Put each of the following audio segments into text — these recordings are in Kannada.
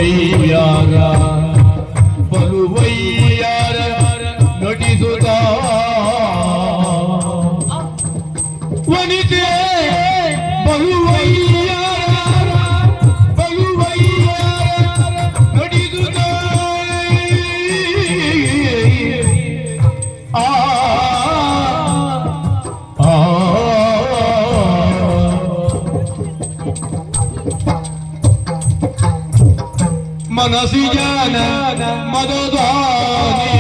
ಬಲುವಯ್ಯಾರ ಬಲುವಯ್ಯಾರ ನಟಿಸುತ್ತ ವನಿತೆ ಬಲುವಯ್ಯಾರ ಬಲುವಯ್ಯಾರ ನಟಿಸುತ್ತ ಮನಸಿ ಜನ ಮದದಾನಿ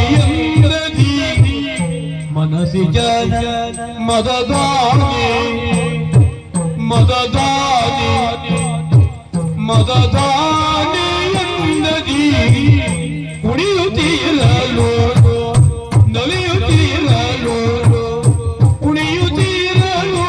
ಮನಸಿ ಜನ ಮದದಾನಿ ಮದದಾನಿ ಮದದಾನಿ ಎಂದದಿ ಕುಣಿಯುತ್ತೀರಲು ನಲಿಯುತ್ತೀರಲು ಕುಣಿಯುತ್ತೀರಲು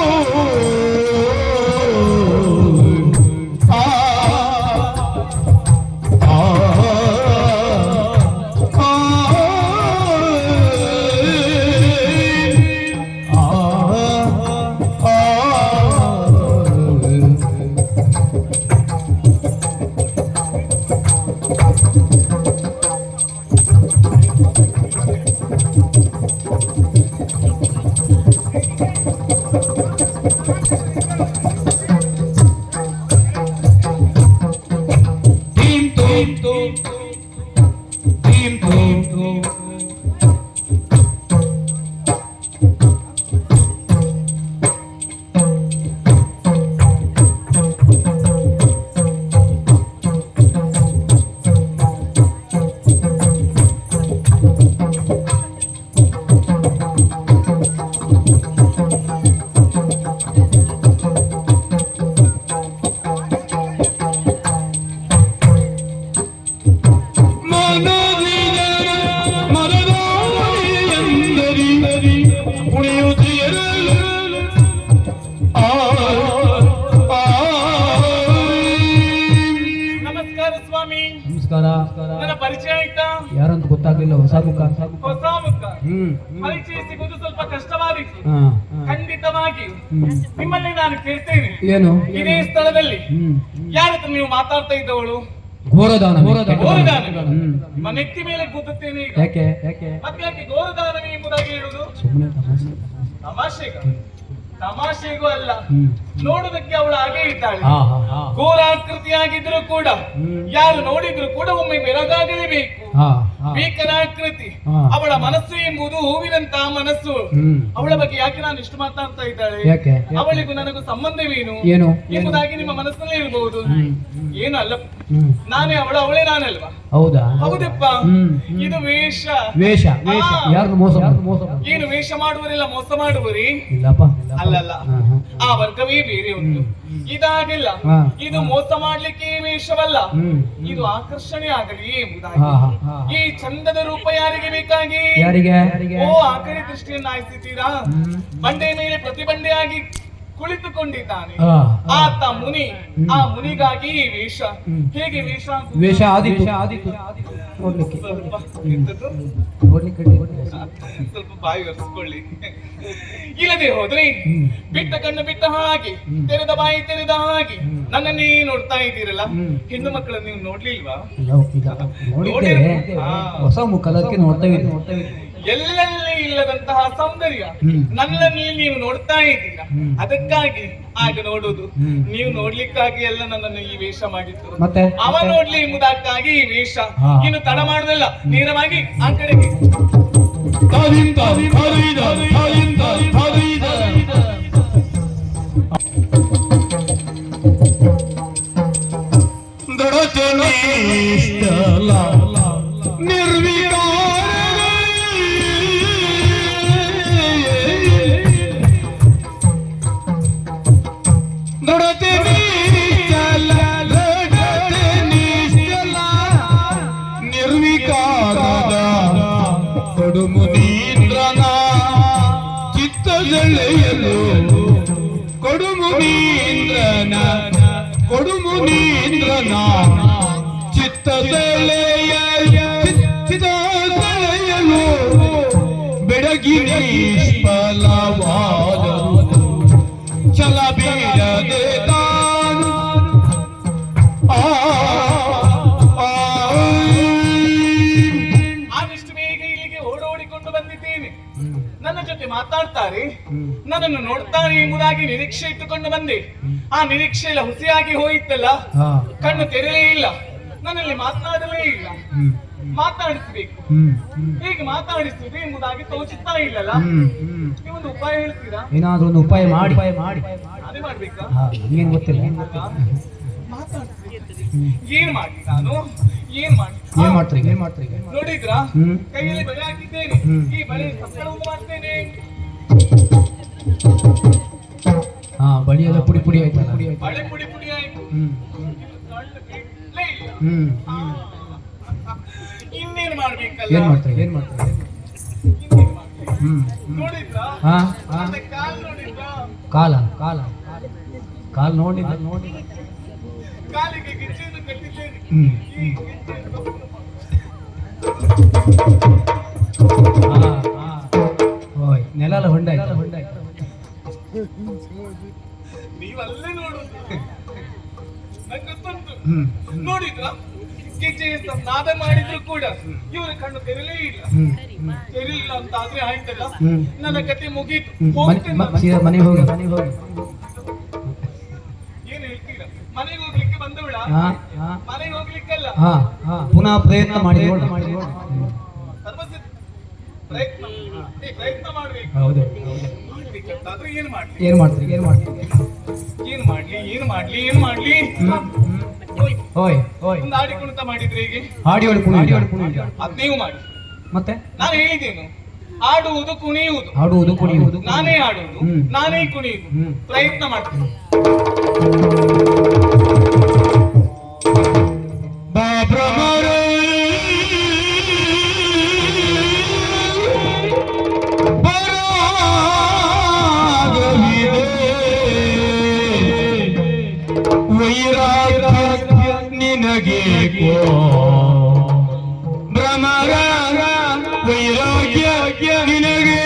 ನನ್ನ ಪರಿಚಯ ಆಯ್ತಾ? ಯಾರಂತ ಗೊತ್ತಾಗ್ಲಿಲ್ಲ. ಹೊಸ ಮುಖ. ಹೊಸ ಮುಖ ಪರಿಚಯ ಸಿಗುವುದು ಸ್ವಲ್ಪ ಕಷ್ಟವಾದೀತು. ಖಂಡಿತವಾಗಿ ನಿಮ್ಮಲ್ಲಿ ನಾನು ಕೇಳ್ತೇನೆ, ಏನು ಇದೇ ಸ್ಥಳದಲ್ಲಿ ಯಾರತ್ರ ನೀವು ಮಾತಾಡ್ತಾ ಇದ್ದವಳು? ಘೋರದಾನ. ನಿಮ್ಮ ನೆತ್ತಿ ಮೇಲೆ ಕೂತುತ್ತೇನೆ ಈಗ. ಯಾಕೆ ಮತ್ತೆ ಘೋರದಾನವೇ ಎಂಬುದಾಗಿ ಹೇಳುವುದು? ತಮಾಷೆಗ? ತಮಾಷೆಗೂ ಅಲ್ಲ, ನೋಡುವುದಕ್ಕೆ ಅವಳು ಹಾಗೆ ಇದ್ದಾಳೆ. ಘೋರಾಕೃತಿಯಾಗಿದ್ರು ಕೂಡ ಯಾರು ನೋಡಿದ್ರು ಕೂಡ ಒಮ್ಮೆ ಬೆರಗಾಗಲೇಬೇಕು. ಭೀಕರಾಕೃತಿ. ಅವಳ ಮನಸ್ಸು ಎಂಬುದು ಹೂವಿನಂತಹ ಮನಸ್ಸು. ಅವಳ ಬಗ್ಗೆ ಯಾಕೆ ನಾನು ಇಷ್ಟು ಮಾತಾಡ್ತಾ ಇದ್ದಾಳೆ? ಅವಳಿಗೂ ನನಗೂ ಸಂಬಂಧವೇನು ಎಂಬುದಾಗಿ ನಿಮ್ಮ ಮನಸ್ಸಿನಲ್ಲಿ ಇರಬಹುದು. ಏನಲ್ಲ, ನಾನೇ ಅವಳೇ ನಾನಲ್ವಾ? ಹೌದಾ? ಹೌದಪ್ಪ. ಇದು ವೇಷ. ಏನು ವೇಷ ಮಾಡುವರಿಲ್ಲ, ಮೋಸ ಮಾಡುವರಿ ಅಲ್ಲಲ್ಲ. ಆ ವರ್ಗವೇ ಬೇರೆ ಉಂಟು. ಇದಾಗಿಲ್ಲ, ಇದು ಮೋಸ ಮಾಡ್ಲಿಕ್ಕೆ ವೇಷವಲ್ಲ, ಇದು ಆಕರ್ಷಣೆ ಆಗಲಿ ಎಂಬುದಾಗಿ. ಈ ಚಂದದ ರೂಪ ಯಾರಿಗೆ ಬೇಕಾಗಿ? ಓ, ಆ ಕಡೆ ದೃಷ್ಟಿಯನ್ನು ಆಯಿಸಿದ್ದೀರಾ? ಬಂಡೆ ಮೇಲೆ ಪ್ರತಿಬಂಡೆಯಾಗಿ ಕುಳಿತುಕೊಂಡಿದ್ದಾನೆ ಆತ ಮುನಿ. ಆ ಮುನಿಗಾಗಿ ಈ ವೇಷ. ಹೇಗೆ ವೇಷ ಸ್ವಲ್ಪ ಬಾಯಿ ಒರೆಸ್ಕೊಳ್ಳಿ. ಇಲ್ಲದೆ ಹೋದ್ರೆ ಬಿಟ್ಟ ಕಣ್ಣು ಬಿಟ್ಟ ಹಾಗೆ, ತೆರೆದ ಬಾಯಿ ತೆರೆದ ಹಾಗೆ ನನ್ನನ್ನೇ ನೋಡ್ತಾ ಇದ್ದೀರಲ್ಲ. ಹೆಣ್ಣು ಮಕ್ಕಳನ್ನು ನೀವು ನೋಡ್ಲಿಲ್ವಾ? ಹೊಸ ಮುಖಲಕ್ಕೆ ನೋಡ್ತೇವೆ. ಎಲ್ಲೆಲ್ಲಿ ಇಲ್ಲದಂತಹ ಸೌಂದರ್ಯ ನನ್ನಲ್ಲಿ ನೀವು ನೋಡ್ತಾ ಇದ್ದೀರಾ. ಅದಕ್ಕಾಗಿ ಆಗ ನೋಡುದು, ನೀವು ನೋಡ್ಲಿಕ್ಕಾಗಿ ಎಲ್ಲ ನನ್ನನ್ನು ಈ ವೇಷ ಮಾಡಿತ್ತು. ಅವ ನೋಡ್ಲಿ ಎಂಬುದಕ್ಕಾಗಿ ಈ ವೇಷ. ಇನ್ನು ತಡ ಮಾಡುದಿಲ್ಲ, ನೇರವಾಗಿ ಆ ಕಡೆಗೆ. ಕೊಡುಮುನೀಂದ್ರನ ಚಿತ್ತದೆಳೆಯಲು ಕೊಡುಮುನೀಂದ್ರನ ಚಿತ್ತದೆಳೆಯಲು ಬೆಡಗಿ ನಿಷ್ಫಲವಾದರು ಛಲ ಬೀಳದೆ ತಾನು ಆ ಮಾತಾಡ್ತಾರೆ, ನನ್ನನ್ನು ನೋಡ್ತಾರೆ ಎಂಬುದಾಗಿ ನಿರೀಕ್ಷೆ ಇಟ್ಟುಕೊಂಡು ಬಂದೆ. ಆ ನಿರೀಕ್ಷೆ ಎಲ್ಲ ಹುಸಿಯಾಗಿ ಹೋಯಿತಲ್ಲ, ಕಣ್ಣು ತೆರೆಯಲೇ ಇಲ್ಲ, ನನ್ನಲ್ಲಿ ಮಾತನಾಡಲೇ ಇಲ್ಲ. ಮಾತಾಡಿಸ್ಬೇಕು, ಹೇಗೆ ಮಾತಾಡಿಸುವುದು ಎಂಬುದಾಗಿ ತೋಚುತ್ತಾ ಇಲ್ಲಲ್ಲ. ನೀವೊಂದು ಉಪಾಯ ಹೇಳ್ತೀರಾ? ಏನಾದ್ರೂ ಒಂದು ಉಪಾಯ ಮಾಡಿ ಅದೇ ಮಾಡ್ಬೇಕಾ? ಏನ್ ಗೊತ್ತಿಲ್ಲ. ಏನ್ ಮಾಡಿ ನಾನು ಏನ್ ಮಾಡ್ತೀರಿ? ನೋಡಿದ್ರಾ, ಕೈಯಲ್ಲಿ ಬಳೆ ಹಾಕಿದ್ದೇನೆ. ಈ ಬಳೆ ಸಕ್ಕಳವನ್ನು ಮಾಡ್ತೇನೆ. ಬಳಿ ಎಲ್ಲ ಪುಡಿ ಪುಡಿ ಆಯ್ತು. ಬಳೆ ಪುಡಿ ಪುಡಿ ಆಯ್ತು. ಇನ್ನೇನ್ ಮಾಡ್ಬೇಕಲ್ಲ? ಏನ್ ಮಾಡ್ತೀರಿ? ನೋಡಿದ್ರಾ, ಕಾಲ್ ನೋಡಿದ್ರಾ? ಕಾಲ್ ನೋಡಿದ ಕಾಲಿಗೆ ಗೆಜ್ಜೆಯನ್ನು ಕಟ್ಟಿದ್ದೇನೆ. ನೆಲ ಹೊಂಡ ಆಯ್ತು. ನೀವಲ್ಲೇ ನೋಡುದು, ನಂಗೆ ಗೊತ್ತುಂಟು. ನೋಡಿದ್ರ, ಗೆಜ್ಜೆ ನಾದ ಮಾಡಿದ್ರು ಕೂಡ ಇವರು ಕಣ್ಣು ತೆರಲೇ ಇಲ್ಲ. ತೆರಿಲ್ಲ ಅಂತ ಆದ್ರೆ ಆಯ್ತಲ್ಲ, ನನ್ನ ಕತೆ ಮುಗೀತು. ಮನೆಗೆ ಹೋಗಿ ಏನ್ ಹೇಳ್ತೀರಾ? ಮನೆಗೆ ಹೋಗ್ಲಿಕ್ಕೆ ಬಂದವಳ? ಮನೆಗೆ ಹೋಗ್ಲಿಕ್ಕಲ್ಲ, ಪುನಃ ಪ್ರಯತ್ನ ಮಾಡಿ ಪ್ರಯತ್ನ ಮಾಡ್ಬೇಕು. ಹೌದು. ಮಾಡ್ಲಿಕ್ಕಾದ್ರೆ ಏನ್ ಮಾಡ್ಲಿ? ಒಂದು ಹಾಡಿ ಕುಣಿತ ಮಾಡಿದ್ರೆ ಹೀಗೆ ಅದ್ ನೀವು ಮಾಡಿ. ಮತ್ತೆ ನಾನು ಹೇಳಿದ್ದೇನು, ಆಡುವುದು ಕುಣಿಯುವುದು ನಾನೇ ಆಡುವುದು, ನಾನೇ ಕುಣಿಯುವುದು. ಪ್ರಯತ್ನ ಮಾಡ್ತೀನಿ. ನಿನಗೆ ಭ್ರಮರ ವೈರಾಗ್ಯ ನಿನಗೆ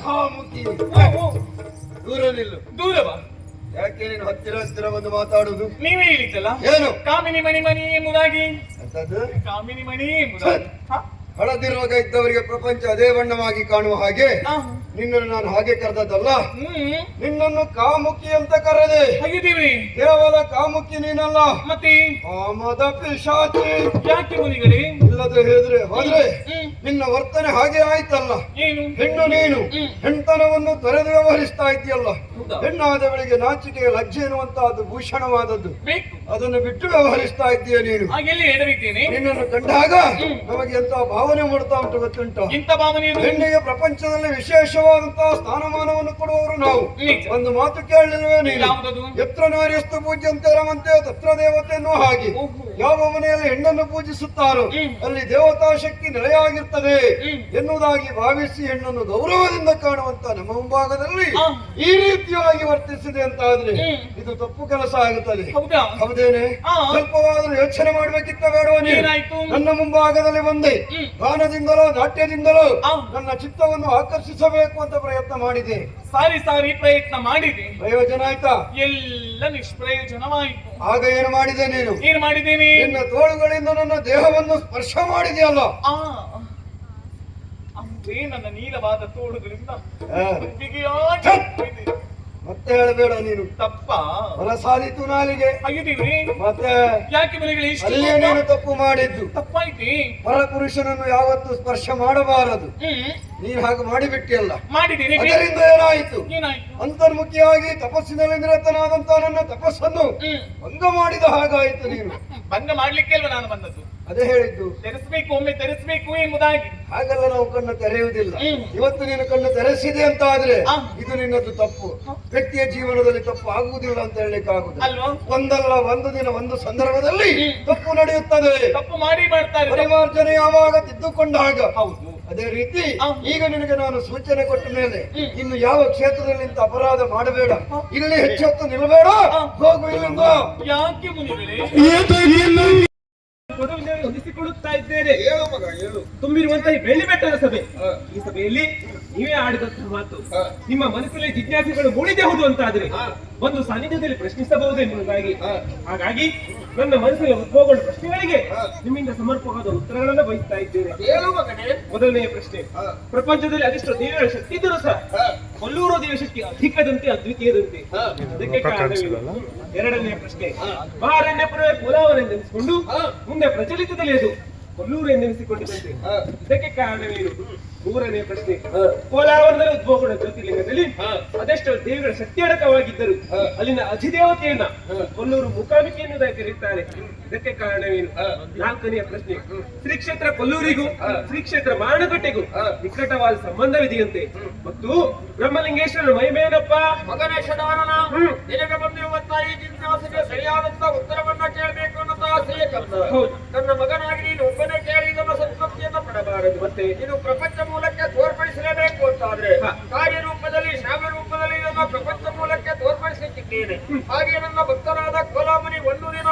ಕಾಮುಕಿ ದೂರ ನಿಲ್ಲು. ದೂರ ಬಾ. ಯಾಕೆ ನೀನು ಹತ್ತಿರ ಹತ್ತಿರ ಬಂದು ಮಾತಾಡುದು? ನೀವೇ ಹೇಳಿದ್ದಲ್ಲ ಏನು ಕಾಮಿನಿ ಮಣಿ ಮಣಿ ಎಂಬುದಾಗಿ. ಅಂತದ್ದು ಕಾಮಿನಿ ಮಣಿ ಎಂಬುದಾಗಿ. ಹಳದಿ ರೋಗ ಇದ್ದವರಿಗೆ ಪ್ರಪಂಚ ಅದೇ ಬಣ್ಣವಾಗಿ ಕಾಣುವ ಹಾಗೆ ನಿನ್ನನ್ನು ನಾನು ಹಾಗೆ ಕರೆದದ್ದಲ್ಲ. ನಿನ್ನನ್ನು ಕಾಮುಕಿ ಅಂತ ಕರೆದೆ. ಹಾಗಿದ್ದೀವಿ. ಕೇವಲ ಕಾಮುಕಿ ನೀನಲ್ಲ, ಮತ್ತೆ ಕಾಮದ ಪಿಶಾಚಿ. ಯಾಕೆ ಮುನಿಗಳೇ? ಇಲ್ಲದೆ ಹೇಳಿದ್ರೆ ಹೋದ್ರೆ ನಿನ್ನ ವರ್ತನೆ ಹಾಗೆ ಆಯ್ತಲ್ಲ. ಏನು ಹೆಣ್ಣು ನೀನು ಹೆಣ್ತನವನ್ನು ತೊರೆದು ವ್ಯವಹರಿಸ್ತಾ ಇದ್ದೀಯಲ್ಲ. ಹೆಣ್ಣಾದವಳಿಗೆ ನಾಚಿಕೆ ಲಜ್ಜೆ ಎನ್ನುವಂತಹದ್ದು ಭೂಷಣವಾದದ್ದು. ಬೇಕು ಅದನ್ನು ಬಿಟ್ಟು ವ್ಯವಹರಿಸ್ತಾ ಇದ್ದೀಯ ನೀನು. ಹಾಗೆಲ್ಲಿ ಎಡವಿದ್ದೇನೆ. ನಿನ್ನನ್ನು ಕಂಡಾಗ ನಮಗೆ ಎಂತ ಭಾವನೆ ಮೂಡ್ತಾ ಉಂಟು ಗೊತ್ತುಂಟು? ಇಂಥ ಭಾವನೆ ಇದು. ಹೆಣ್ಣಿಗೆ ಪ್ರಪಂಚದಲ್ಲಿ ವಿಶೇಷವಾದಂತಹ ಸ್ಥಾನಮಾನವನ್ನು ಕೊಡುವವರು ನಾವು. ನಿಜ. ಒಂದು ಮಾತು ಕೇಳಲಿಲ್ವೇ ನೀನು? ಯಾವುದದು? ಎತ್ರ ನಾರ್ಯಸ್ತು ಪೂಜ್ಯಂತೆ ರಮಂತೆ ತತ್ರ ದೇವತೆ ಎನ್ನುವ ಹಾಗೆ ಯಾವ ಮನೆಯಲ್ಲಿ ಹೆಣ್ಣನ್ನು ಪೂಜಿಸುತ್ತಾರೋ ಅಲ್ಲಿ ದೇವತಾ ಶಕ್ತಿ ನೆಲೆಯಾಗಿರ್ತದೆ ಎನ್ನುವುದಾಗಿ ಭಾವಿಸಿ ಹೆಣ್ಣನ್ನು ಗೌರವದಿಂದ ಕಾಣುವಂತ ನಮ್ಮ ಮುಂಭಾಗದಲ್ಲಿ ಈ ರೀತಿಯಾಗಿ ವರ್ತಿಸಿದೆ ಅಂತ ಆದ್ರೆ ಇದು ತಪ್ಪು ಕೆಲಸ ಆಗುತ್ತದೆ. ಹೌದಾ? ಹೌದೇನೆ? ಸ್ವಲ್ಪವಾದ್ರೂ ಯೋಚನೆ ಮಾಡ್ಬೇಕಿತ್ತ ಬೇಡವ ನೀನು? ಏನಾಯ್ತು? ನನ್ನ ಮುಂಭಾಗದಲ್ಲಿ ಬಂದೆ ಗಾನದಿಂದಲೋ ನಾಟ್ಯದಿಂದಲೋ ನನ್ನ ಚಿತ್ತವನ್ನು ಆಕರ್ಷಿಸಬೇಕು ಅಂತ ಪ್ರಯತ್ನ ಮಾಡಿದೆ. ಸಾರಿ ಸಾರಿ ಪ್ರಯತ್ನ ಮಾಡಿದೆ. ಪ್ರಯೋಜನ ಆಯ್ತಾ? ಎಲ್ಲ ನಿಷ್ಪ್ರಯೋಜನವಾಯಿತು. ಆಗ ಏನು ಮಾಡಿದೆ ನೀನು? ಏನ್ ಮಾಡಿದ್ದೇನೆ? ನಿನ್ನ ತೋಳುಗಳಿಂದ ನನ್ನ ದೇಹವನ್ನು ಸ್ಪರ್ಶ ಮಾಡಿದೆಯಲ್ಲ. ಅಂದ್ರೆ ನನ್ನ ನೀಲವಾದ ತೋಳುಗಳಿಂದ ಮತ್ತೆ ಹೇಳಬೇಡ ನೀನು. ತಪ್ಪ ಹೊಲಸಾದಿತು ನಾಲಿಗೆ. ಆಗಿದ್ದೀವಿ. ಮತ್ತೆ ಯಾಕೆ ಮನೆಗಳು ಅಲ್ಲೇ ನೀನು ತಪ್ಪು ಮಾಡಿದ್ದು. ತಪ್ಪಾಯ್ತಿ. ಪರಪುರುಷನನ್ನು ಯಾವತ್ತು ಸ್ಪರ್ಶ ಮಾಡಬಾರದು. ನೀನು ಹಾಗೆ ಮಾಡಿಬಿಟ್ಟಿಯಲ್ಲ. ಮಾಡಿದ್ದೀನಿ. ಅದರಿಂದ ಏನಾಯಿತು? ಏನಾಯ್ತು? ಅಂತರ್ಮುಖಿಯಾಗಿ ತಪಸ್ಸಿನಲ್ಲಿ ನಿರತನಾದಂತ ನನ್ನ ತಪಸ್ಸನ್ನು ಭಂಗ ಮಾಡಿದ ಹಾಗಾಯಿತು ನೀನು. ಭಂಗ ಮಾಡ್ಲಿಕ್ಕೆ ಅಲ್ವಾ ನಾನು ಬಂದದ್ದು? ಅದೇ ಹೇಳಿದ್ದು. ತೆರೆಸಬೇಕು, ಒಮ್ಮೆ ತೆರೆಸಬೇಕು ಎಂಬುದಾಗಿ. ಹಾಗೆಲ್ಲ ನಾವು ಕಣ್ಣು ತೆರೆಯುವುದಿಲ್ಲ. ಇವತ್ತು ನೀನು ಕಣ್ಣು ತೆರೆಸಿದೆ ಅಂತ ಆದ್ರೆ ಇದು ನಿನ್ನದು ತಪ್ಪು. ವ್ಯಕ್ತಿಯ ಜೀವನದಲ್ಲಿ ತಪ್ಪು ಆಗುವುದಿಲ್ಲ ಅಂತ ಹೇಳಲಿಕ್ಕೆ ಆಗುದು ಅಲ್ವಾ? ಒಂದಲ್ಲ ಒಂದು ದಿನ ಒಂದು ಸಂದರ್ಭದಲ್ಲಿ ತಪ್ಪು ನಡೆಯುತ್ತದೆ. ತಪ್ಪು ಮಾಡಿ ಮಾಡ್ತಾರೆ. ಪರಿಮಾರ್ಜನೆ ಯಾವಾಗ ತಿದ್ದುಕೊಂಡಾಗ. ಹೌದು. ಅದೇ ರೀತಿ ಈಗ ನಿನಗೆ ನಾನು ಸೂಚನೆ ಕೊಟ್ಟ ಮೇಲೆ ಇನ್ನು ಯಾವ ಕ್ಷೇತ್ರದಲ್ಲಿ ಇಂತ ಅಪರಾಧ ಮಾಡಬೇಡ. ಇಲ್ಲಿ ಹೆಚ್ಚು ಹೊತ್ತು ನಿಲ್ಲಬೇಡ. ಹೋಗು ಇಲ್ಲಿಂದ. ಯಾಕೆ ಮುನಿಗಳೇ? ಹೊಂದಿಸಿಕೊಳ್ಳುತ್ತಾ ಇದ್ದೇನೆ. ತುಂಬಿರುವಂತಹ ಈ ಬೆಳ್ಳಿ ಬೆಟ್ಟದ ಸಭೆ. ಈ ಸಭೆಯಲ್ಲಿ ನೀವೇ ಆಡಿದಂತಹ ಮಾತು ನಿಮ್ಮ ಮನಸ್ಸಲ್ಲಿ ಜಿಜ್ಞಾಸೆಗಳು ಮೂಡಿದೆಹುದು ಅಂತ ಆದ್ರೆ ಒಂದು ಸಾನ್ನಿಧ್ಯದಲ್ಲಿ ಪ್ರಶ್ನಿಸಬಹುದು ಎನ್ನುವುದಾಗಿ. ಹಾಗಾಗಿ ನನ್ನ ಮನಸ್ಸಿನ ಉದ್ಭವಗೊಂಡ ಪ್ರಶ್ನೆಗಳಿಗೆ ನಿಮ್ಮಿಂದ ಸಮರ್ಪಕವಾದ ಉತ್ತರಗಳನ್ನು ಬಯಸ್ತಾ ಇದ್ದೇನೆ. ಮೊದಲನೆಯ ಪ್ರಶ್ನೆ, ಪ್ರಪಂಚದಲ್ಲಿ ಅದೆಷ್ಟೋ ದೇವರ ಶಕ್ತಿ ಇದ್ದರೂ ಸಹ ಕೊಲ್ಲೂರು ದೇವ ಶಕ್ತಿ ಅಧಿಕದಂತೆ ಅದ್ವಿತೀಯದಂತೆ, ಅದಕ್ಕೆ ಕಾರಣವಿಲ್ಲ. ಎರಡನೆಯ ಪ್ರಶ್ನೆ, ಮಹಾರಣ್ಯಪುರವೇ ಪುಲಾವನೆಂದೆನಿಸಿಕೊಂಡು ಮುಂದೆ ಪ್ರಚಲಿತದಲ್ಲಿ ಅದು ಕೊಲ್ಲೂರು ಎಂದೆನಿಸಿಕೊಂಡಿದ್ದಂತೆ, ಇದಕ್ಕೆ ಕಾರಣವೇನು? ಮೂರನೇ ಪ್ರಶ್ನೆ, ಕೋಲಾವರದಲ್ಲಿ ಉದ್ಭವಗೊಂಡ ಜ್ಯೋತಿರ್ಲಿಂಗದಲ್ಲಿ ಅದೆಷ್ಟೋ ದೇವರ ಶಕ್ತಿ ಅಡಕವಾಗಿದ್ದರು ಅಲ್ಲಿನ ಅಧಿದೇವತೆಯನ್ನ ಕೊಲ್ಲೂರು ಮುಖಾಮಿಕೆ ಎನ್ನುವುದಾಗಿ ಕರೆಯುತ್ತಾರೆ, ಇದಕ್ಕೆ ಕಾರಣವೇನು? ನಾಲ್ಕನೆಯ ಪ್ರಶ್ನೆ, ಶ್ರೀ ಕ್ಷೇತ್ರ ಕೊಲ್ಲೂರಿಗೂ ಶ್ರೀ ಕ್ಷೇತ್ರ ಮಾರಣಗಟ್ಟೆಗೂ ನಿಕಟವಾದ ಸಂಬಂಧವಿದೆಯಂತೆ ಮತ್ತು ಬ್ರಹ್ಮಲಿಂಗೇಶ್ವರ ಮಹಿಮೇನಪ್ಪ ಮಗನೇಶ್ವರನ ನಿನಗೆ ಬಂದಿರುವಂತಹ ಈ ಜಿಜ್ಞಾಸೆಗೆ ಸರಿಯಾದಂತ ಉತ್ತರವನ್ನ ಕೇಳಬೇಕು ಅನ್ನೋದು ಆಸೆಯೇ ನನ್ನ ಮಗನಾಗಿ ನೀನು ಒಬ್ಬನೇ ಕೇಳಿ ಇದನ್ನು ಸಂತೃಪ್ತಿಯನ್ನು ಪಡಬಾರದು. ಮತ್ತೆ ಇದು ಪ್ರಪಂಚ ಮೂಲಕ್ಕೆ ತೋರ್ಪಡಿಸಲೇಬೇಕು ಅಂತಾದ್ರೆ ಕಾರ್ಯರೂಪದಲ್ಲಿ ಶ್ರಾವ್ಯ ರೂಪದಲ್ಲಿ ಇದನ್ನು ಪ್ರಪಂಚ ಮೂಲಕ್ಕೆ ತೋರ್ಪಡಿಸಲಿಕ್ಕಿದ್ದೇನೆ. ಹಾಗೆ ನನ್ನ ಭಕ್ತರಾದ ಕೋಲಾಮುನಿ ಒಂದು ದಿನ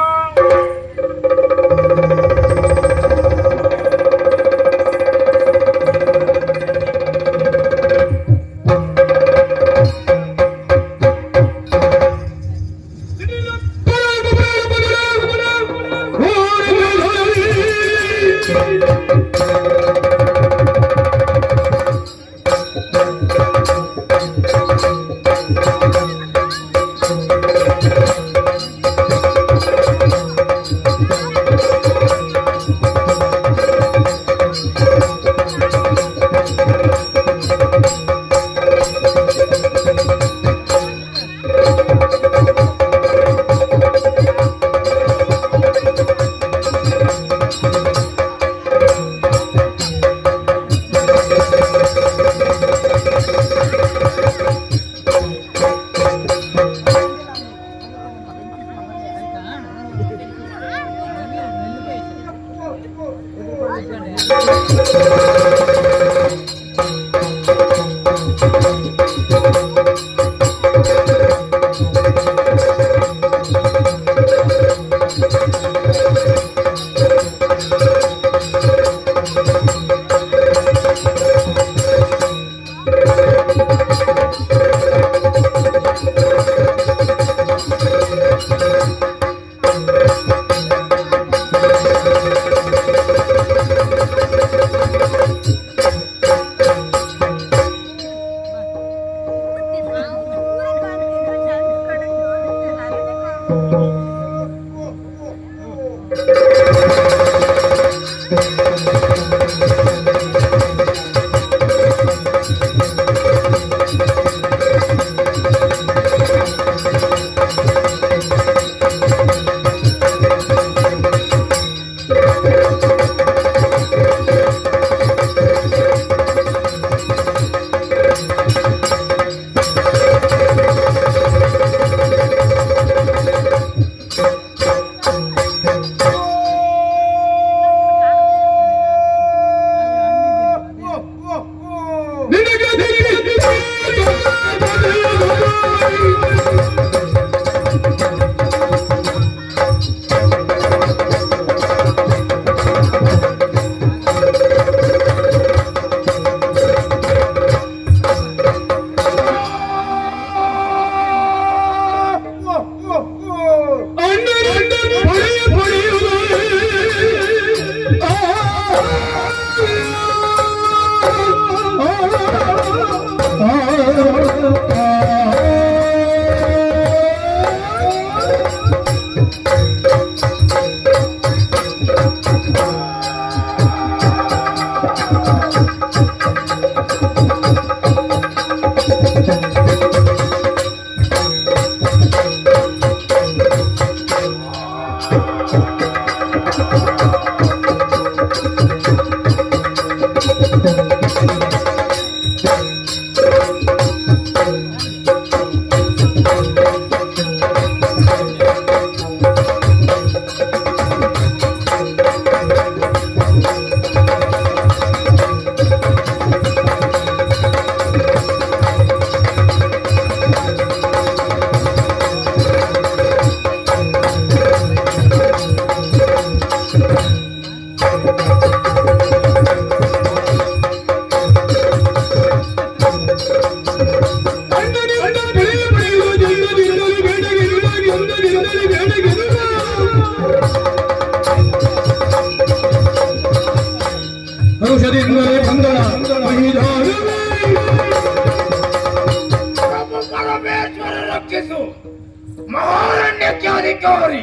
ಔಷಧಿಯಿಂದಲೇ ಬಂದಳ ಮಹಿದಾನವೇ. ಪರಮೇಶ್ವರ ರಕ್ಷಿಸು ಮಹಾರಣ್ಯಕ್ಕೆ ಅಧಿಕಾರಿ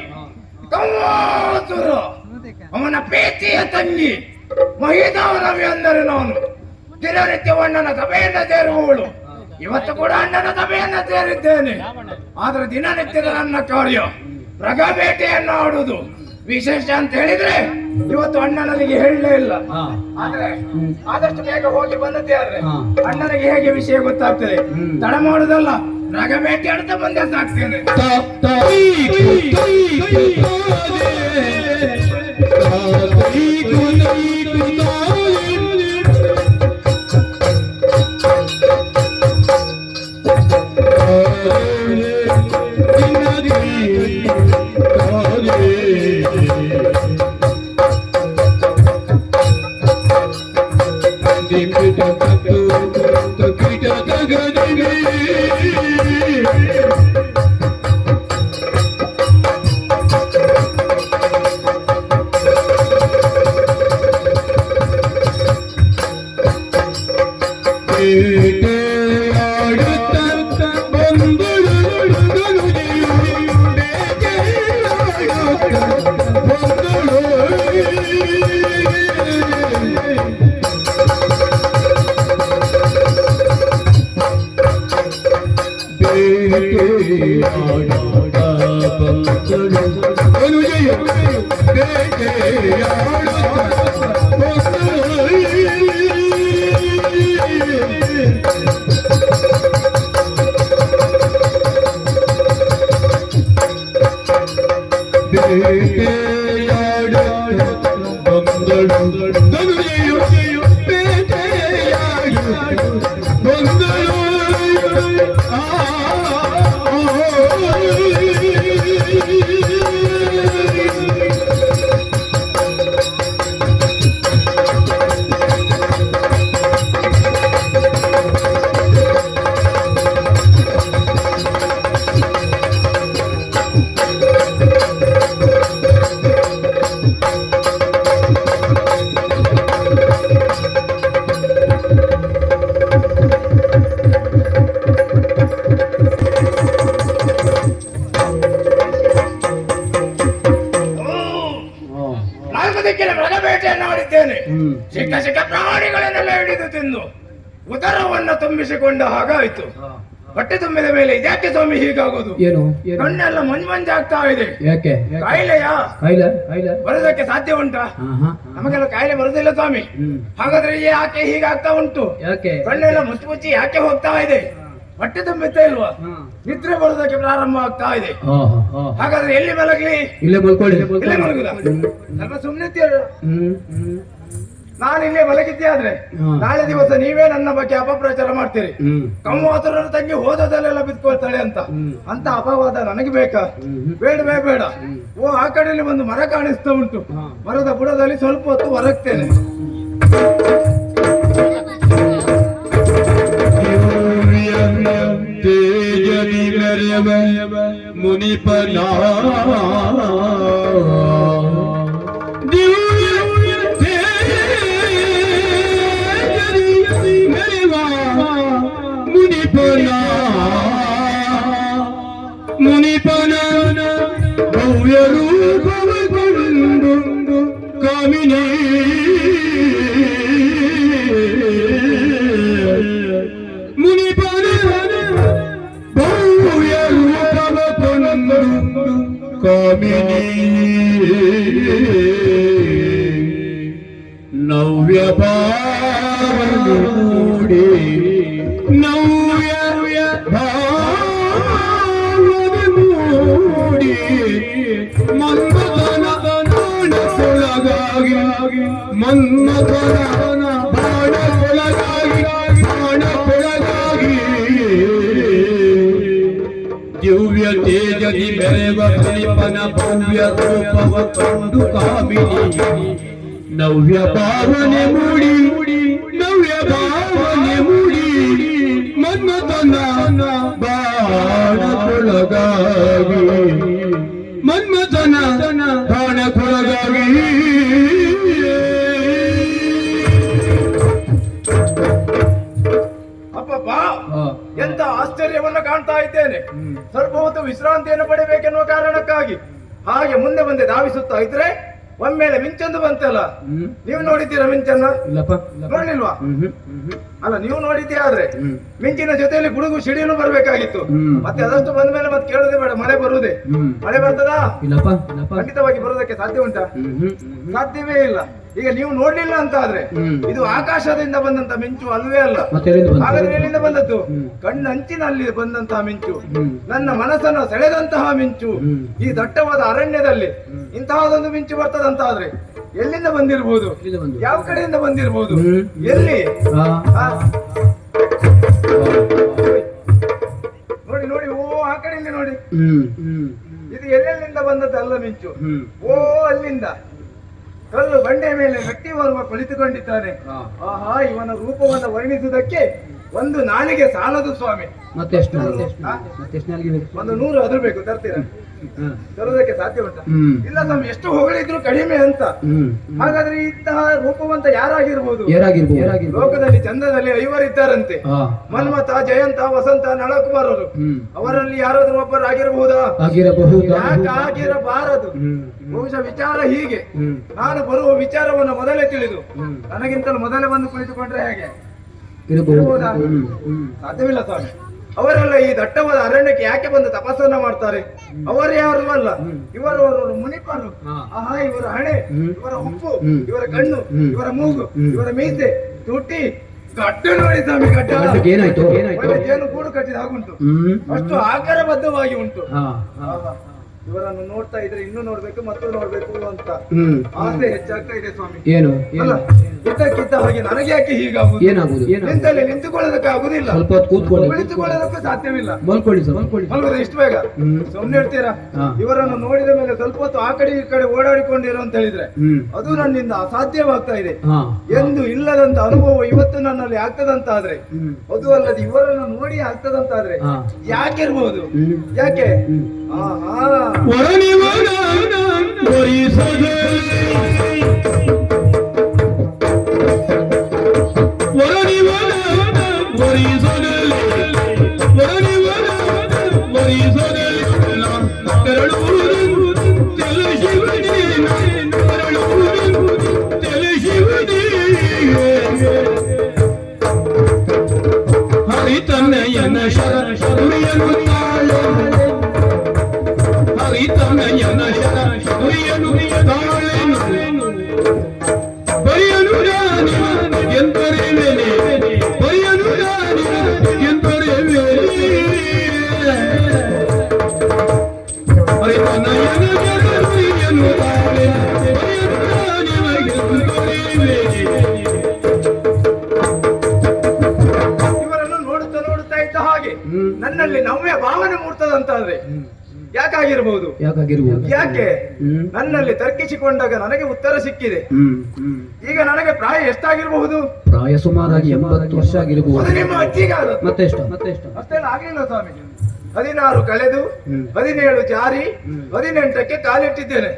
ಕೌವಾಸುರ ಅವನ ಪ್ರೀತಿಯ ತಂಗಿ ಮಹಿದಾನವಿ ಅಂದರೆ ನಾನು ದಿನನಿತ್ಯ ಅಣ್ಣನ ಸಭೆಯನ್ನ ಸೇರುವವಳು. ಇವತ್ತು ಕೂಡ ಅಣ್ಣನ ಸಭೆಯನ್ನ ಸೇರಿದ್ದೇನೆ. ಆದ್ರೆ ದಿನನಿತ್ಯದ ನನ್ನ ಕಾರ್ಯ ಮೃಗಬೇಟೆಯನ್ನು ಆಡುವುದು ವಿಶೇಷ ಅಂತ ಹೇಳಿದ್ರೆ ಇವತ್ತು ಅಣ್ಣನಿಗೆ ಹೇಳಲೇ ಇಲ್ಲ. ಆದ್ರೆ ಆದಷ್ಟು ಬೇಗ ಹೋಗಿ ಬಂದದ್ದೇ ಆದ್ರೆ ಅಣ್ಣನಿಗೆ ಹೇಗೆ ವಿಷಯ ಗೊತ್ತಾಗ್ತದೆ. ತಡ ಮಾಡುದಲ್ಲ, ಮೃಗಬೇಟೆ ಆಡ್ತಾ ಬಂದೆ ಸಾಕ್ತೇನೆ. ದಿಕ್ಕಿನ ಮೃಗಬೇಟೆಯನ್ನು ಮಾಡಿದ್ದೇನೆ. ಚಿಕ್ಕ ಚಿಕ್ಕ ಪ್ರಾಣಿಗಳನ್ನೆಲ್ಲ ಹಿಡಿದು ತಿಂದು ಉದರವನ್ನು ತುಂಬಿಸಿಕೊಂಡ ಹಾಗಾಯ್ತು. ಹೊಟ್ಟೆ ತುಂಬಿದ ಮೇಲೆ ಇದ್ಯಾಕೆ ಸ್ವಾಮಿ ಹೀಗಾಗೋದು? ಏನು ಕಣ್ಣೆಲ್ಲ ಮಂಜಾಗ್ತಾ ಇದೆ. ಯಾಕೆ ಕಾಯಿಲೆಯಾ? ಕಾಯಿಲೆ ಬರೋದಕ್ಕೆ ಸಾಧ್ಯ ಉಂಟಾ? ನಮಗೆಲ್ಲ ಕಾಯಿಲೆ ಬರುದಿಲ್ಲ ಸ್ವಾಮಿ. ಹಾಗಾದ್ರೆ ಯಾಕೆ ಹೀಗಾಗ್ತಾ ಉಂಟು? ಯಾಕೆ ಕಣ್ಣೆಲ್ಲ ಮುಚ್ಚಿ ಮುಚ್ಚಿ ಯಾಕೆ ಹೋಗ್ತಾ ಇದೆ? ಹೊಟ್ಟೆ ತುಂಬಿತಾ ಇಲ್ವಾ? ನಿದ್ರೆ ಬರೋದಕ್ಕೆ ಪ್ರಾರಂಭ ಆಗ್ತಾ ಇದೆ. ಹಾಗಾದ್ರೆ ಎಲ್ಲಿ ಮಲಗಲಿ? ಇಲ್ಲೇ ಮಲ್ಕೊಳ್ಳಿ. ಇಲ್ಲೇ ಮಲಗುದ? ಸ್ವಲ್ಪ ಸುಮ್ಮನೆ ನಾನು ಇಲ್ಲೇ ಮಲಗಿದ್ದೆ ಆದ್ರೆ ನಾಳೆ ದಿವಸ ನೀವೇ ನನ್ನ ಬಗ್ಗೆ ಅಪಪ್ರಚಾರ ಮಾಡ್ತೀರಿ. ಕಮ್ಮವಾತರ ತಂಗಿ ಹೋದದಲ್ಲೆಲ್ಲ ಬಿತ್ಕೊಳ್ತಾಳೆ ಅಂತ ಅಪವಾದ ನನಗೆ ಬೇಕಾ? ಬೇಡವೇ ಬೇಡ. ಓ ಆ ಕಡೆಯಲ್ಲಿ ಒಂದು ಮರ ಕಾಣಿಸ್ತಾ ಉಂಟು. ಮರದ ಬುಡದಲ್ಲಿ ಸ್ವಲ್ಪ ಹೊತ್ತು ಹೊರಗ್ತೇನೆ. ಮುನಿಪನ ಮುನಿಪನ ಭವ್ಯ ರೂಪವನ್ನು ಕಾಮಿನಿ ಮುನಿಪನ ಭವ್ಯ ರೂಪವನ್ನು ಕಾಮಿನಿ ನವ್ಯ ಭಾವನೂಡಿ ನವ್ಯ ಭಾವನೂಡಿ ಮನ್ಮಥನ ಬಾಣಕ್ಕೊಳಗಾಗಿ ಮನ್ಮಥನ ಬಾಣಕ್ಕೊಳಗಾಗಿ ದಿವ್ಯ ತೇಜದಿ ಮೆರೆವ ಮುನಿಪನ ಭವ್ಯ ರೂಪವ ಕಂಡು ಕಾಮಿನಿ ನವ್ಯ ಭಾವನೆ ಮೂಡಿ ನವ್ಯ ಭಾವನೆ ಮೂಡಿ ಮನ್ಮಥನ ಬಾಣಕ್ಕೊಳಗಾಗಿ ಮನ್ಮಥನ ಬಾಣಕ್ಕೊಳಗಾಗಿ ಅಪ್ಪಪ್ಪ ಎಂತ ಆಶ್ಚರ್ಯವನ್ನು ಕಾಣ್ತಾ ಇದ್ದೇನೆ. ಸ್ವಲ್ಪ ಹೊತ್ತು ವಿಶ್ರಾಂತಿಯನ್ನು ಪಡೆಯಬೇಕೆನ್ನುವ ಕಾರಣಕ್ಕಾಗಿ ಹಾಗೆ ಮುಂದೆ ಮುಂದೆ ಧಾವಿಸುತ್ತಾ ಇದ್ರೆ ಒಮ್ಮೆಲೆ ಮಿಂಚೊಂದು ಬಂತಲ್ಲ. ನೀವು ನೋಡಿದ್ದೀರಾ ಮಿಂಚನ್ನ? ನೋಡ್ಲಿಲ್ವಾ? ಅಲ್ಲ ನೀವು ನೋಡಿದ್ದೇ ಆದ್ರೆ ಮಿಂಚಿನ ಜೊತೆಯಲ್ಲಿ ಗುಡುಗು ಸಿಡಿಲು ಬರ್ಬೇಕಾಗಿತ್ತು. ಮತ್ತೆ ಅದಷ್ಟು ಬಂದ ಮೇಲೆ ಮತ್ತೆ ಕೇಳೋದೇ ಬೇಡ, ಮಳೆ ಬರುವುದೇ. ಮಳೆ ಬರ್ತದಾ? ಖಂಡಿತವಾಗಿ ಬರೋದಕ್ಕೆ ಸಾಧ್ಯ ಉಂಟಾ? ಸಾಧ್ಯವೇ ಇಲ್ಲ. ಈಗ ನೀವು ನೋಡ್ಲಿಲ್ಲ ಅಂತ ಆದ್ರೆ ಇದು ಆಕಾಶದಿಂದ ಬಂದಂತ ಮಿಂಚು ಅಲ್ವೇ ಅಲ್ಲ. ಹಾಗಾದ್ರೆ ಎಲ್ಲಿಂದ ಬಂದದ್ದು? ಕಣ್ಣಂಚಿನಲ್ಲಿ ಬಂದಂತಹ ಮಿಂಚು, ನನ್ನ ಮನಸ್ಸನ್ನು ಸೆಳೆದಂತಹ ಮಿಂಚು. ಈ ದಟ್ಟವಾದ ಅರಣ್ಯದಲ್ಲಿ ಇಂತಹದೊಂದು ಮಿಂಚು ಬರ್ತದಂತ ಆದ್ರೆ ಎಲ್ಲಿಂದ ಬಂದಿರಬಹುದು? ಯಾವ ಕಡೆಯಿಂದ ಬಂದಿರಬಹುದು? ಎಲ್ಲಿ? ನೋಡಿ ನೋಡಿ, ಓ ಆ ಕಡೆಯಿಂದ ನೋಡಿ. ಇದು ಎಲ್ಲೆಲ್ಲಿಂದ ಬಂದದ್ದಲ್ಲ ಮಿಂಚು. ಓ ಅಲ್ಲಿಂದ ಕಲ್ಲು ಬಂಡೆ ಮೇಲೆ ಗಟ್ಟಿ ಬರುವ ಕುಳಿತುಕೊಂಡಿದ್ದಾನೆ. ಆಹಾ, ಇವನ ರೂಪವನ್ನು ವರ್ಣಿಸುವುದಕ್ಕೆ ಒಂದು ನಾಲಿಗೆ ಸಾಲದು ಸ್ವಾಮಿ. ಮತ್ತೆ ಎಷ್ಟು ನಾಲಿಗೆ? ಒಂದು 100 ಅದ್ರ ಬೇಕು. ತರ್ತೀರಾ? ತರುವುದಕ್ಕೆ ಸಾಧ್ಯ ಉಂಟಾ? ಇಲ್ಲ ಸ್ವಾಮಿ, ಎಷ್ಟು ಹೊಗಳಿದ್ರು ಕಡಿಮೆ ಅಂತ. ಹಾಗಾದ್ರೆ ಇಂತಹ ರೂಪವಂತ ಯಾರಾಗಿರ್ಬೋದು? ಲೋಕದಲ್ಲಿ ಚಂದದಲ್ಲಿ 5 ಇದ್ದಾರಂತೆ. ಮನ್ಮಥ, ಜಯಂತ, ವಸಂತ, ನಳಕುಮಾರ್ ಅವರು. ಅವರಲ್ಲಿ ಯಾರಾದ್ರೂ ಒಬ್ಬರಾಗಿರಬಹುದಾ? ಯಾಕೆ ಆಗಿರಬಾರದು? ಬಹುಶಃ ವಿಚಾರ ಹೀಗೆ. ನಾನು ಬರುವ ವಿಚಾರವನ್ನು ಮೊದಲೇ ತಿಳಿದು ನನಗಿಂತಲೂ ಮೊದಲೇ ಬಂದು ಕುಳಿತುಕೊಂಡ್ರೆ ಹೇಗೆ ಇರಬಹುದಾ? ಸಾಧ್ಯವಿಲ್ಲ ಸ್ವಾಮಿ. ಅವರೆಲ್ಲ ಈ ದಟ್ಟವಾದ ಅರಣ್ಯಕ್ಕೆ ಯಾಕೆ ಬಂದು ತಪಸ್ಸನ್ನ ಮಾಡ್ತಾರೆ? ಅವರು ಯಾರು ಅಲ್ಲ, ಇವರು ಮುನಿಪರು. ಆಹಾ, ಇವರ ಹಣೆ, ಇವರ ಹುಪ್ಪು, ಇವರ ಕಣ್ಣು, ಇವರ ಮೂಗು, ಇವರ ಮೀಸೆ, ತುಟಿ, ಗಡ್ಡ ನೋಡಿ ಸ್ವಾಮಿ. ಗಡ್ಡ ಏನು ಗೂಡು ಕಟ್ಟಿದ ಹಾಗುಂಟು. ಅಷ್ಟು ಆಕಾರಬದ್ಧವಾಗಿ ಉಂಟು. ಇವರನ್ನು ನೋಡ್ತಾ ಇದ್ರೆ ಇನ್ನೂ ನೋಡ್ಬೇಕು ಮತ್ತು ನೋಡ್ಬೇಕು ಅಂತ ಆಸೆ ಹೆಚ್ಚಾಗ್ತಾ ಇದೆ ಸ್ವಾಮಿ. ಏನು ಅಲ್ಲ, ಇದ್ದಕ್ಕಿದ್ದ ಹಾಗೆ ನನಗೆ ಯಾಕೆ ಹೀಗಾಗುವುದು? ನಿಂತಲ್ಲಿ ನಿಂತುಕೊಳ್ಳೋದಕ್ಕೆ ಆಗುದಿಲ್ಲ, ಕುಳಿತುಕೊಳ್ಳೋದಕ್ಕೂ ಸಾಧ್ಯವಿಲ್ಲ. ಮಲ್ಕೊಳ್ಳಿ ಇಷ್ಟು ಬೇಗ. ಸುಮ್ಮನೆ ಇರ್ತೀರಾ? ಇವರನ್ನು ನೋಡಿದ ಮೇಲೆ ಸ್ವಲ್ಪ ಹೊತ್ತು ಆ ಕಡೆ ಈ ಕಡೆ ಓಡಾಡಿಕೊಂಡಿರೋ ಅಂತ ಹೇಳಿದ್ರೆ ಅದು ನನ್ನಿಂದ ಅಸಾಧ್ಯವಾಗ್ತಾ ಇದೆ. ಎಂದು ಇಲ್ಲದಂತ ಅನುಭವ ಇವತ್ತು ನನ್ನಲ್ಲಿ ಆಗ್ತದಂತಾದ್ರೆ, ಅದು ಅಲ್ಲದೆ ಇವರನ್ನು ನೋಡಿ ಆಗ್ತದಂತಾದ್ರೆ ಯಾಕಿರ್ಬೋದು? ಯಾಕೆ? ಇವರನ್ನು ನೋಡುತ್ತಾ ನೋಡುತ್ತಾ ಇದ್ದ ಹಾಗೆ ನನ್ನಲ್ಲಿ ನವ್ಯ ಭಾವನೆ ಮೂಡ್ತದಂತಾದ್ರೆ ಯಾಕಾಗಿರ್ಬಹುದು ಯಾಕೆ ನನ್ನಲ್ಲಿ ತರ್ಕಿಸಿಕೊಂಡಾಗ ನನಗೆ ಉತ್ತರ ಸಿಕ್ಕಿದೆ. ಈಗ ನನಗೆ ಪ್ರಾಯ ಎಷ್ಟಾಗಿರಬಹುದು? ಪ್ರಾಯ ಸುಮಾರಾಗಿ 80 ವರ್ಷ ಆಗಿರಬಹುದು. ಅದು ನಿಮ್ಮ ಅಜ್ಜಿಗಾದ ಮತ್ತೆ ಎಷ್ಟು ಅಷ್ಟೆಲ್ಲ ಆಗ್ಲಿಲ್ಲ ಸ್ವಾಮಿ. 16 ಕಳೆದು 17 ಜಾರಿ 18ಕ್ಕೆ ಕಾಲಿಟ್ಟಿದ್ದೇನೆ.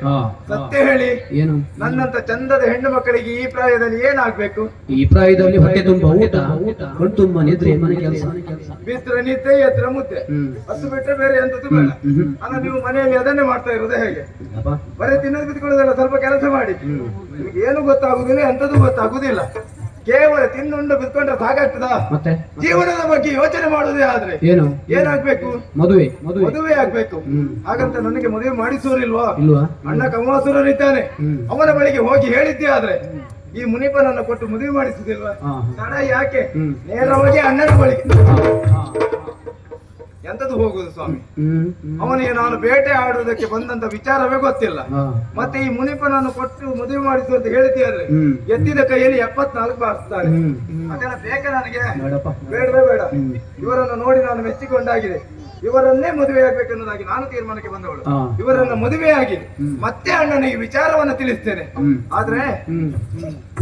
ಸತ್ಯ ಹೇಳಿ ಏನು ನನ್ನಂತ ಚಂದದ ಹೆಣ್ಣು ಮಕ್ಕಳಿಗೆ ಈ ಪ್ರಾಯದಲ್ಲಿ ಏನಾಗ್ಬೇಕು? ಈ ಪ್ರಾಯದಲ್ಲಿ ಹೊಟ್ಟೆ ತುಂಬಾ ಊಟ ಕಣ್ ತುಂಬಾ ನಿದ್ರೆ ಮನೆ ಕೆಲಸ ಬಿದ್ರೆ ನಿದ್ದೆ ಎತ್ರ ಮುದ್ದೆ ಅದು ಬಿಟ್ರೆ ಬೇರೆ ಎಂತದ್ದು ಬೇಡ. ಅಲ್ಲ ನೀವು ಮನೆಯಲ್ಲಿ ಅದನ್ನೇ ಮಾಡ್ತಾ ಇರೋದೇ ಹೇಗೆ? ಬರೀ ತಿನ್ನೋದು ಬಿತ್ಕೊಳ್ಳೋದಲ್ಲ, ಸ್ವಲ್ಪ ಕೆಲಸ ಮಾಡಿ. ನಿಮಗೆ ಏನು ಗೊತ್ತಾಗುದಿಲ್ಲ, ಎಂತದ್ದು ಗೊತ್ತಾಗುದಿಲ್ಲ. ಕೇವಲ ತಿನ್ನುಂಡು ಬಿತ್ಕೊಂಡ್ರೆ ಸಾಕಾಗ್ತದಾ? ಮತ್ತೆ ಜೀವನದ ಬಗ್ಗೆ ಯೋಚನೆ ಮಾಡುವುದೇ ಆದ್ರೆ ಏನು ಏನಾಗ್ಬೇಕು? ಮದುವೆ ಆಗ್ಬೇಕು. ಹಾಗಂತ ನನಗೆ ಮದುವೆ ಮಾಡಿಸೋರಿಲ್ವಾ? ಅಣ್ಣ ಕಮಲಾಸುರನಿದ್ದಾನೆ, ಅವನ ಬಳಿಗೆ ಹೋಗಿ ಹೇಳಿದ್ದೆ ಆದ್ರೆ ಈ ಮುನಿಪನನ್ನು ಕೊಟ್ಟು ಮದುವೆ ಮಾಡಿಸುದಿಲ್ವಾ? ತಡ ಯಾಕೆ? ನೇರವಾಗಿ ಅಣ್ಣನ ಬಳಿಗೆ ಎಂತದ್ದು ಹೋಗುದು ಸ್ವಾಮಿ? ಅವನಿಗೆ ನಾನು ಬೇಟೆ ಆಡುವುದಕ್ಕೆ ಬಂದಂತ ವಿಚಾರವೇ ಗೊತ್ತಿಲ್ಲ. ಮತ್ತೆ ಈ ಮುನಿಪನನ್ನು ಕೊಟ್ಟು ಮದುವೆ ಮಾಡಿಸು ಅಂತ ಹೇಳಿದ್ದೆ ಆದ್ರೆ ಎತ್ತಿದ ಕೈಯಲ್ಲಿ 74 ಬಾರಿಸ್ತಾರೆ. ಅದೆಲ್ಲ ಬೇಕಾ ನನಗೆ? ಬೇಡವೇ ಬೇಡ. ಇವರನ್ನು ನೋಡಿ ನಾನು ಮೆಚ್ಚಿಕೊಂಡಾಗಿದೆ. ಇವರನ್ನೇ ಮದುವೆ ಆಗ್ಬೇಕನ್ನೋದಾಗಿ ನಾನು ತೀರ್ಮಾನಕ್ಕೆ ಬಂದವಳು. ಇವರನ್ನ ಮದುವೆಯಾಗಿ ಮತ್ತೆ ಅಣ್ಣನಿಗೆ ವಿಚಾರವನ್ನು ತಿಳಿಸ್ತೇನೆ. ಆದ್ರೆ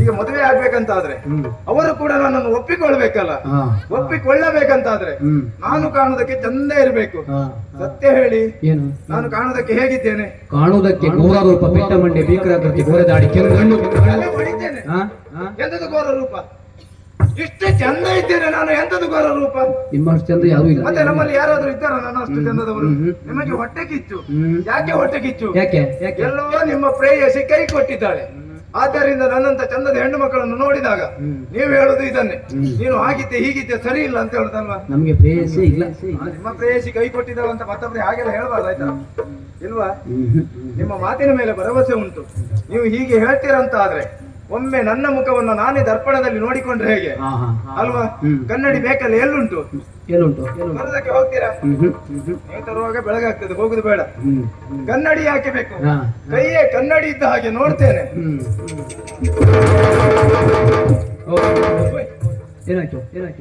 ಈಗ ಮದುವೆ ಆಗ್ಬೇಕಂತಾದ್ರೆ ಅವರು ಕೂಡ ನನ್ನನ್ನು ಒಪ್ಪಿಕೊಳ್ಬೇಕಲ್ಲ. ಒಪ್ಪಿಕೊಳ್ಳಬೇಕಂತಾದ್ರೆ ನಾನು ಕಾಣುವುದಕ್ಕೆ ಚಂದ ಇರಬೇಕು. ಸತ್ಯ ಹೇಳಿ ನಾನು ಕಾಣುವುದಕ್ಕೆ ಹೇಗಿದ್ದೇನೆ? ಕಾಣುವುದಕ್ಕೆ ಘೋರ ರೂಪ, ಬೆಟ್ಟ ಮಂಡೆ, ಭೀಕರಾಕೃತಿ, ಘೋರದಾಡಿ, ಕೆಂಗಣ್ಣು ಹೊಡಿತೇನೆ. ಎಂತದ್ದು ಘೋರ ರೂಪ? ಇಷ್ಟು ಚಂದ ಇದ್ದೇನೆ ನಾನು, ಎಂತದ್ದು ಘೋರ ರೂಪ? ನಿಮ್ಮಷ್ಟು ಚಂದ ಯಾರು ಇಲ್ಲ. ಮತ್ತೆ ನಮ್ಮಲ್ಲಿ ಯಾರಾದ್ರೂ ಇದ್ದಾರ ನನ್ನ ಅಷ್ಟು ಚಂದದವರು? ನಿಮಗೆ ಹೊಟ್ಟೆ ಕಿಚ್ಚು. ಯಾಕೆ ಹೊಟ್ಟೆ ಕಿಚ್ಚು? ಎಲ್ಲೋ ನಿಮ್ಮ ಪ್ರೇಯಸಿ ಕೈ ಕೊಟ್ಟಿದ್ದಾಳೆ. ಆದ್ದರಿಂದ ನನ್ನಂತ ಚಂದದ ಹೆಣ್ಣು ಮಕ್ಕಳನ್ನು ನೋಡಿದಾಗ ನೀವು ಹೇಳುದು ಇದನ್ನೇ, ನೀನು ಹಾಗಿದ್ದೆ ಹೀಗಿದ್ದೆ ಸರಿ ಇಲ್ಲ ಅಂತ ಹೇಳುದಲ್ವಾ? ನಮ್ಗೆ ಪ್ರೇಯಸಿ ಇಲ್ಲ. ನಿಮ್ಮ ಪ್ರೇಯಸಿ ಕೈ ಕೊಟ್ಟಿದ್ದಾಳೆ ಅಂತ ಮತ್ತೊಬ್ಬರು ಹಾಗೆಲ್ಲ ಹೇಳ್ಬಾರ್ದು, ಆಯ್ತಾ? ಇಲ್ವಾ? ನಿಮ್ಮ ಮಾತಿನ ಮೇಲೆ ಭರವಸೆ ಉಂಟು. ನೀವು ಹೀಗೆ ಹೇಳ್ತೀರಂತ ಆದ್ರೆ ಒಮ್ಮೆ ನನ್ನ ಮುಖವನ್ನು ನಾನೇ ದರ್ಪಣದಲ್ಲಿ ನೋಡಿಕೊಂಡ್ರೆ ಹೇಗೆ ಅಲ್ವಾ? ಕನ್ನಡಿ ಬೇಕಲ್ಲ, ಎಲ್ಲುಂಟು? ಬರೋದಕ್ಕೆ ಹೋಗ್ತೀರಾ? ನೀವು ತರುವಾಗ ಬೆಳಗಾಗ್ತದೆ, ಹೋಗುದು ಬೇಡ. ಕನ್ನಡಿ ಯಾಕೆ ಬೇಕು? ಕೈಯೇ ಕನ್ನಡಿ ಇದ್ದ ಹಾಗೆ ನೋಡ್ತೇನೆ.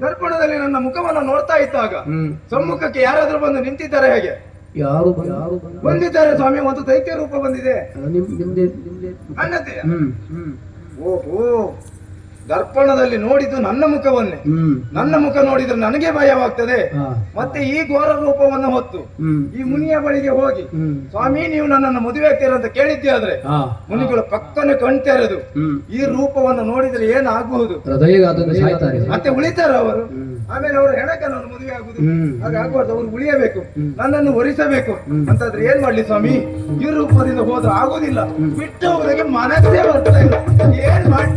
ದರ್ಪಣದಲ್ಲಿ ನನ್ನ ಮುಖವನ್ನು ನೋಡ್ತಾ ಇದ್ದಾಗ ಸಮ್ಮುಖಕ್ಕೆ ಯಾರಾದ್ರೂ ಬಂದು ನಿಂತಿದ್ದಾರೆ ಹೇಗೆ? ಯಾರು ಬಂದಿದ್ದಾರೆ ಸ್ವಾಮಿ. ಒಂದು ದೈತ್ಯ ರೂಪ ಬಂದಿದೆ. ಅಣ್ಣತೆ ಓಹೋ, ದರ್ಪಣದಲ್ಲಿ ನೋಡಿದ್ದು ನನ್ನ ಮುಖವನ್ನೇ. ನನ್ನ ಮುಖ ನೋಡಿದ್ರೆ ನನಗೆ ಭಯವಾಗ್ತದೆ. ಮತ್ತೆ ಈ ಘೋರ ರೂಪವನ್ನು ಹೊತ್ತು ಈ ಮುನಿಯ ಬಳಿಗೆ ಹೋಗಿ ಸ್ವಾಮಿ ನೀವು ನನ್ನನ್ನು ಮದುವೆ ಆಗ್ತೀರ ಅಂತ ಕೇಳಿದ್ದೆ ಆದ್ರೆ ಮುನಿಗಳು ಪಕ್ಕನೆ ಕಣ್ತೆರೆದು ಈ ರೂಪವನ್ನು ನೋಡಿದ್ರೆ ಏನಾಗಬಹುದು? ಮತ್ತೆ ಉಳಿತಾರ ಅವರು. ಆಮೇಲೆ ಅವರು ಹೆಣಕ ನಾನು ಮದುವೆ ಆಗುದು ಹಾಗಾಗಬಾರ್ದು. ಅವರು ಉಳಿಯಬೇಕು, ನನ್ನನ್ನು ಒರಿಸಬೇಕು ಅಂತಾದ್ರೆ ಏನ್ ಮಾಡ್ಲಿ ಸ್ವಾಮಿ? ಈ ರೂಪದಿಂದ ಹೋದ್ರೆ ಆಗೋದಿಲ್ಲ. ಬಿಟ್ಟು ಹೋಗೋದಕ್ಕೆ ಮನಸ್ಸೇ ಬರ್ತಾ ಇಲ್ಲ. ಏನ್ ಮಾಡಿ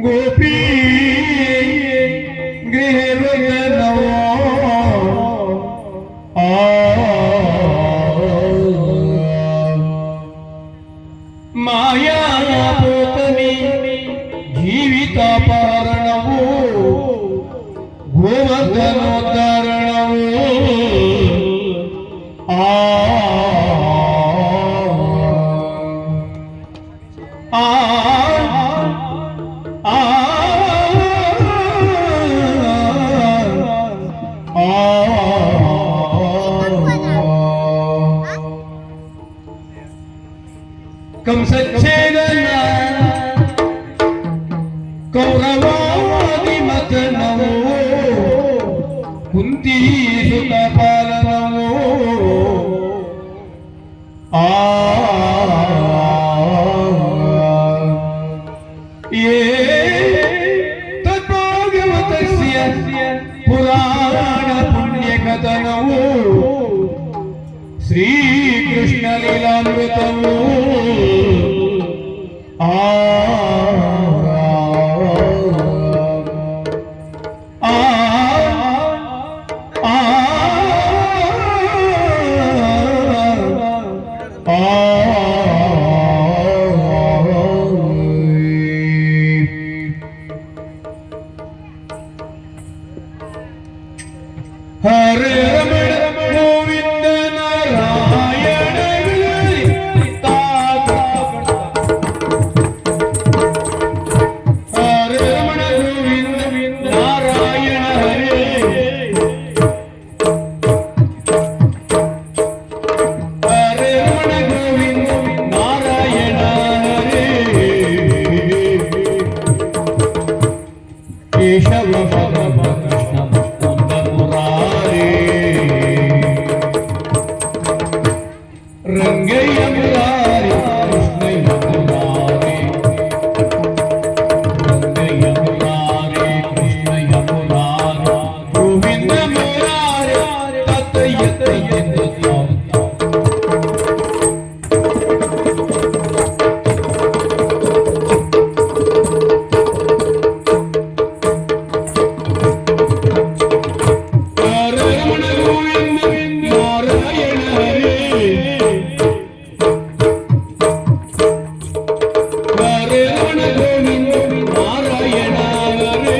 ಗೋಪಿ ಮಾಯಾ ಜೀವಿತ ಪಾರಣವು ಗೋವರ್ಧನೋದ್ಧಾರ ಕಂಸಚ್ಛೇದನ ಕೌರವಾದಿ ಮತನವೋ ಕುಂತಿ ಸುತ ಪಾಲನವೋ ತದ್ಭಾಗವತಸ್ಯ ಪುರಾಣ ಪುಣ್ಯಕಥನವೋ ಶ್ರೀಕೃಷ್ಣ ಲೀಲಾಮೃತವೋ ಹರೇ ರಮಣ ಗೋವಿಂದ ನಾರಾಯಣ ಹರೇ ರಮಣ ಗೋವಿಂದ ನಾರಾಯಣ ಹರೇ ಹರೇ ರಮಣ ಗೋವಿಂದ ನಾರಾಯಣ ಹರೇ ಕೇಶವ ಭಗವ ಕೃಷ್ಣ ರಂಗಯ್ಯ ಮುರಾರಿ ಕೃಷ್ಣಯ್ಯ ಮುರಾರಿ ರಂಗಯ್ಯ ಮುರಾರಿ ಕೃಷ್ಣಯ್ಯ ಮುರಾರಿ ಗೋವಿಂದ ಮುರಾರಿ ತತ್ತಯ್ಯ ತಯ್ಯ ರಮಣ ಗೋವಿಂದ ನಾರಾಯಣ ಹರೇ ಹರೇ ರಮಣ ಗೋವಿಂದ ನಾರಾಯಣ ಹರೇ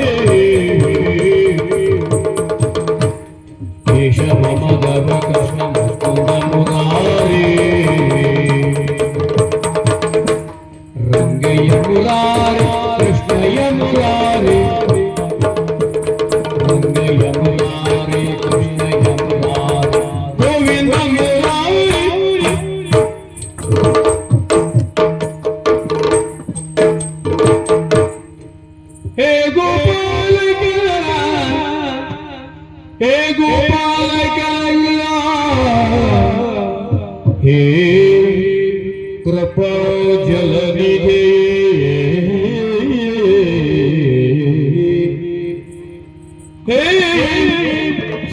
ಕೇಶವ ಮಾಧವ ಕೃಷ್ಣ ಮುಕುಂದ ಮುರಾರಿ ರಂಗಯ್ಯ ಮುರಾರಿ ಕೃಷ್ಣಯ್ಯ ಮುರಾರಿ ರಂಗಯ್ಯ ಮುರಾರಿ ಕೃಷ್ಣಯ್ಯ ಮುರಾರಿ ಗೋವಿಂದ ಮುರಾರಿ हे गोपालक हे गोपालक हे कृपा जलनिधे हे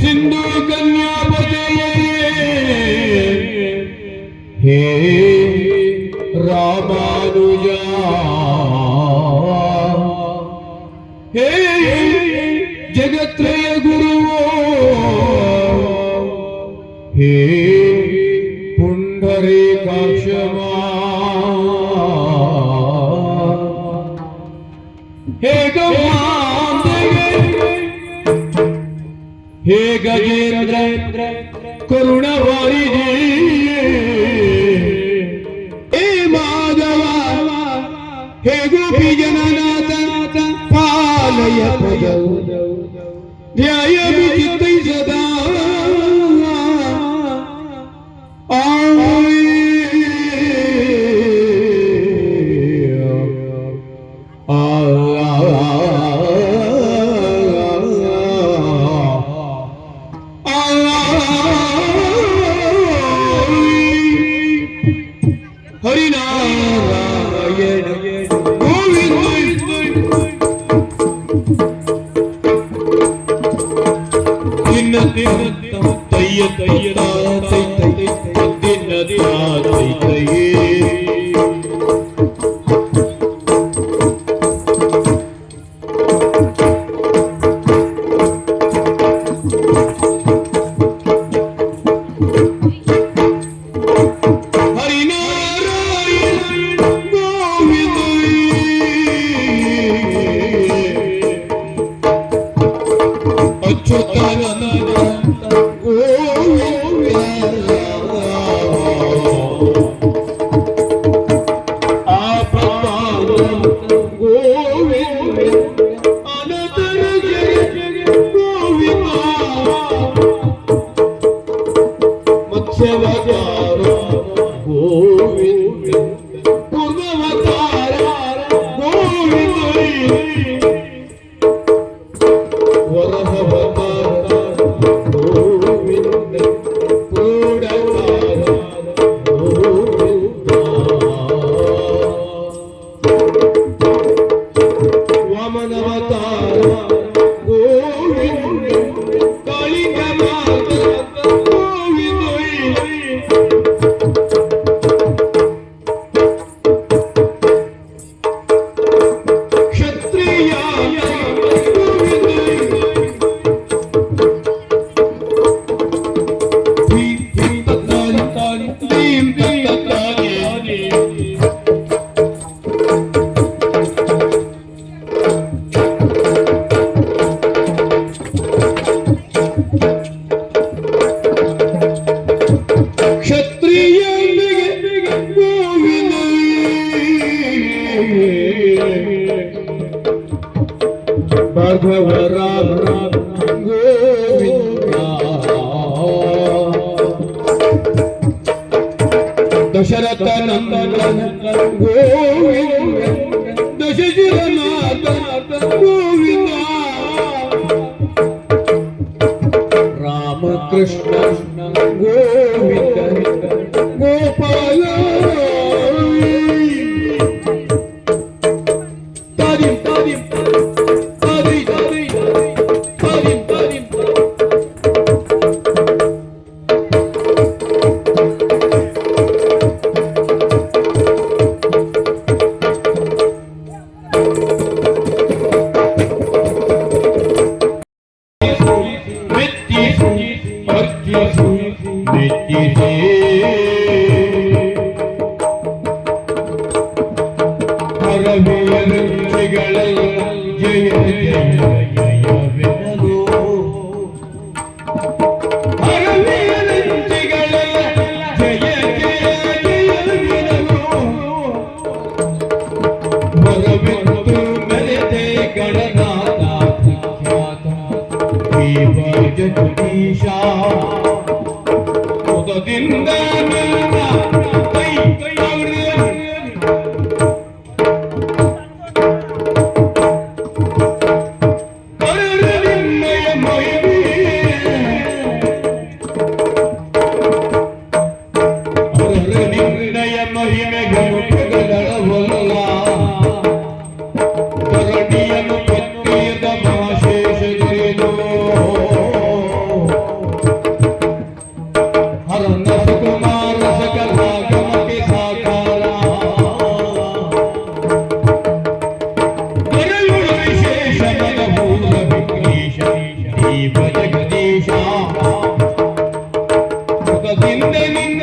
सिंधु कन्यापते हे रामानुजा हे जगत्रय गुरुवो हे पुंडरीकाक्षमा हे गवांधे हे गजेंद्र करुणवारिधे हे माधवा हे गोपी जननाथ पालय पदौ ध्याय विचित्तै सदा हरिनारायण गोविंद दिन दिन तय्य तय्य तय्य दिन तय्य अच्युतानंद गोविंद ಅವತಾರ ಗೋವಿಂದ ಪೂರ್ಣವತಾರ ಗೋವಿಂದ ವರಹವತಾರ ಗೋವಿಂದ ಪೂರ್ಣವತಾರ ಗೋವಿಂದ ವಾಮನವತಾರ ಗೋವಿಂದ ಕಾಳಿಂಗಮಾತ ಗೋವಿಂದ ಕ್ಷತ್ರಿಯ ಗೋವಿಂದ ಭೀಮ್ ಭೀಮ್ ತತ್ತಾನಿ ಭೀಮ್ ತತ್ತಾನಿ ಕ್ಷತ್ರಿಯನಿಗೆ ಗೋವಿಂದ ಭಾರ್ಗವ ರಾಮ ಗೋವಿಂದ ದಶರಥ ನಂದನ ಗೋವಿಂದ ದಶಶಿರನಾಥ ಗೋವಿಂದ ರಾಮಕೃಷ್ಣ ಗೋವಿಂದ ಗೋಪಾಲ ತಾರಿ ತಾರಿ ತಾರಿ ತಾರಿ ತಾರಿ ತಾರಿ ಜಯ ಜಯ ಜಯವೆನಲು ಹರವಿಯರಂಚಿಗಳೆಲ್ಲ ಜಯ ಜಯ ಜಯವೆನಲು ವರವೆಂದು ಮೆರೆದೆ ಗಣನಾಥ ಖ್ಯಾತ ದೇವ ಜಗದೀಶ ಮುದದಿಂದ ನನ್ನ ಕೈ ಜಗದೀಶ ಸುಖದಿಂದ ನಿನ್ನ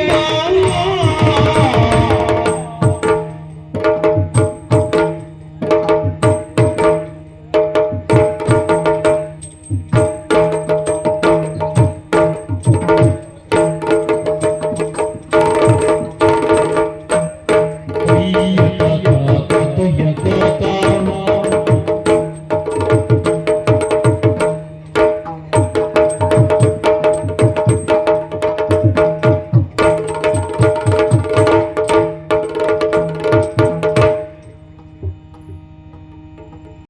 ಈ